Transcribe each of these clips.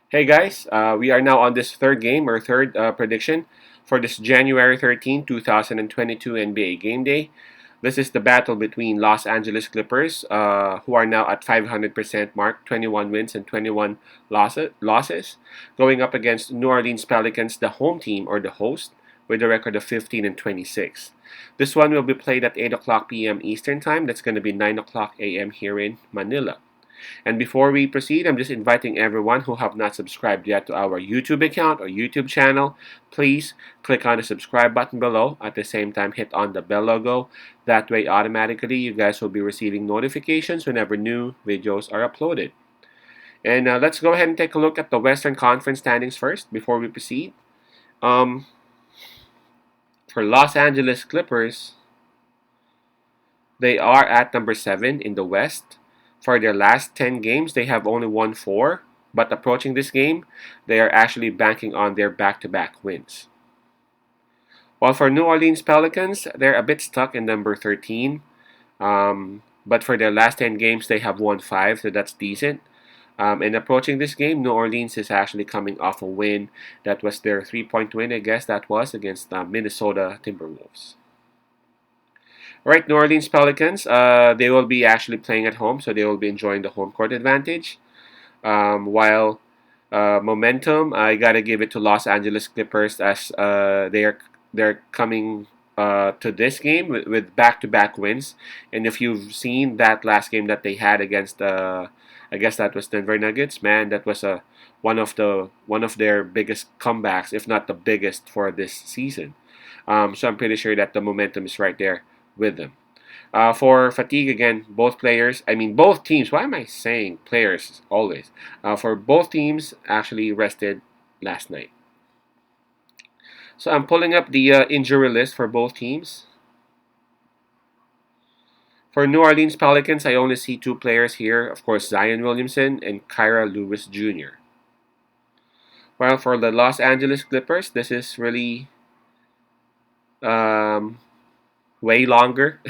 Hey guys, we are now on this third game or third prediction for this January 13, 2022 NBA Game Day. This is the battle between Los Angeles Clippers, who are now at 500% mark, 21 wins and 21 losses, going up against New Orleans Pelicans, the home team or the host, with a record of 15 and 26. This one will be played at 8 o'clock p.m. Eastern Time. That's going to be 9 o'clock a.m. here in Manila. And before we proceed, I'm just inviting everyone who have not subscribed yet to our YouTube account or YouTube channel. Please click on the subscribe button below. At the same time, hit on the bell logo. That way, automatically, you guys will be receiving notifications whenever new videos are uploaded. And let's go ahead and take a look at the Western Conference standings first before we proceed. Um, for Los Angeles Clippers, they are at number 7 in the West. For their last 10 games, they have only won 4, but approaching this game, they are actually banking on their back-to-back wins. While for New Orleans Pelicans, they're a bit stuck in number 13, but for their last 10 games, they have won 5, so that's decent. And approaching this game, New Orleans is actually coming off a win. That was their 3-point win, I guess that was, against Minnesota Timberwolves. Right, New Orleans Pelicans, they will be actually playing at home, so they will be enjoying the home court advantage. While momentum, I gotta give it to Los Angeles Clippers as they're coming to this game with back-to-back wins. And if you've seen that last game that they had against, I guess that was Denver Nuggets, man, that was one of their biggest comebacks, if not the biggest for this season. So I'm pretty sure that the momentum is right there with them. For fatigue, again, both teams, why am I saying players always? For both teams, actually rested last night. So I'm pulling up the injury list for both teams. For New Orleans Pelicans, I only see 2 players here. Of course, Zion Williamson and Kyra Lewis Jr. While for the Los Angeles Clippers, this is really um, way longer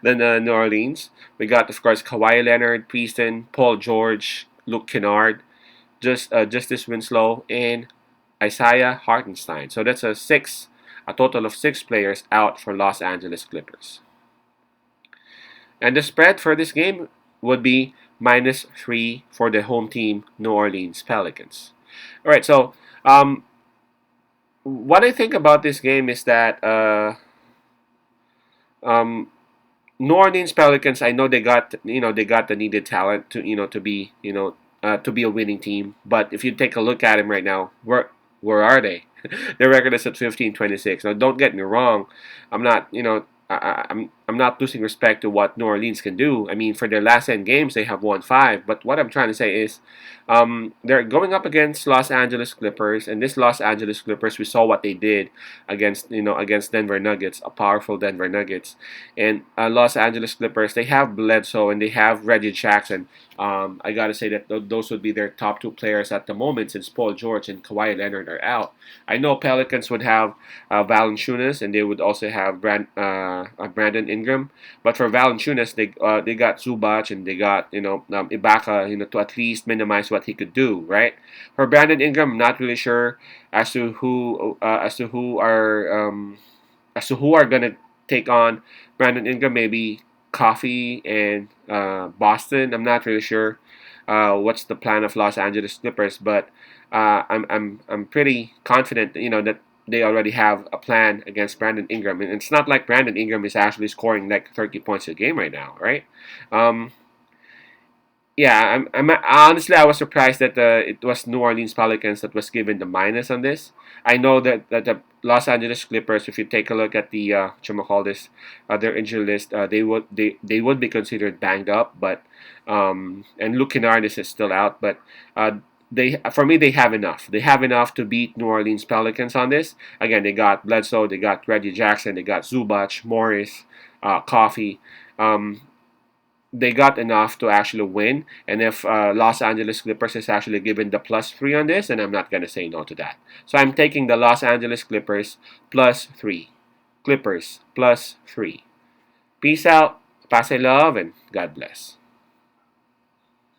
than New Orleans. We got, of course, Kawhi Leonard, Preston, Paul George, Luke Kennard, Justice Winslow, and Isaiah Hartenstein. So that's a total of 6 players out for Los Angeles Clippers. And the spread for this game would be -3 for the home team, New Orleans Pelicans. All right, so what I think about this game is that um, New Orleans Pelicans, I know they got the needed talent to be to be a winning team. But if you take a look at them right now, where are they? Their record is at 15-26. Now, don't get me wrong, I'm not I'm not losing respect to what New Orleans can do. I mean, for their last 10 games, they have won 5. But what I'm trying to say is, they're going up against Los Angeles Clippers, and this Los Angeles Clippers, we saw what they did against Denver Nuggets, a powerful Denver Nuggets, and Los Angeles Clippers. They have Bledsoe and they have Reggie Jackson. I gotta say that those would be their top 2 players at the moment, since Paul George and Kawhi Leonard are out. I know Pelicans would have Valanciunas, and they would also have Brandon Ingram. But for Valanciunas, they got Zubac, and they got Ibaka, to at least minimize what he could do, right? For Brandon Ingram, I'm not really sure as to who are gonna take on Brandon Ingram. Maybe Coffee and Boston. I'm not really sure what's the plan of Los Angeles Clippers, but I'm pretty confident, that they already have a plan against Brandon Ingram, and it's not like Brandon Ingram is actually scoring like 30 points a game right now, right? Um, yeah, I'm honestly, I was surprised that it was New Orleans Pelicans that was given the minus on this. I know that the Los Angeles Clippers, if you take a look at the their injury list, they would be considered banged up, but and Luke Kennard is still out, but for me they have enough. They have enough to beat New Orleans Pelicans on this. Again, they got Bledsoe, they got Reggie Jackson, they got Zubac, Morris, Coffee. Um, they got enough to actually win. And if Los Angeles Clippers is actually given the +3 on this, then I'm not going to say no to that. So I'm taking the Los Angeles Clippers +3. Clippers +3. Peace out, pass love, and God bless.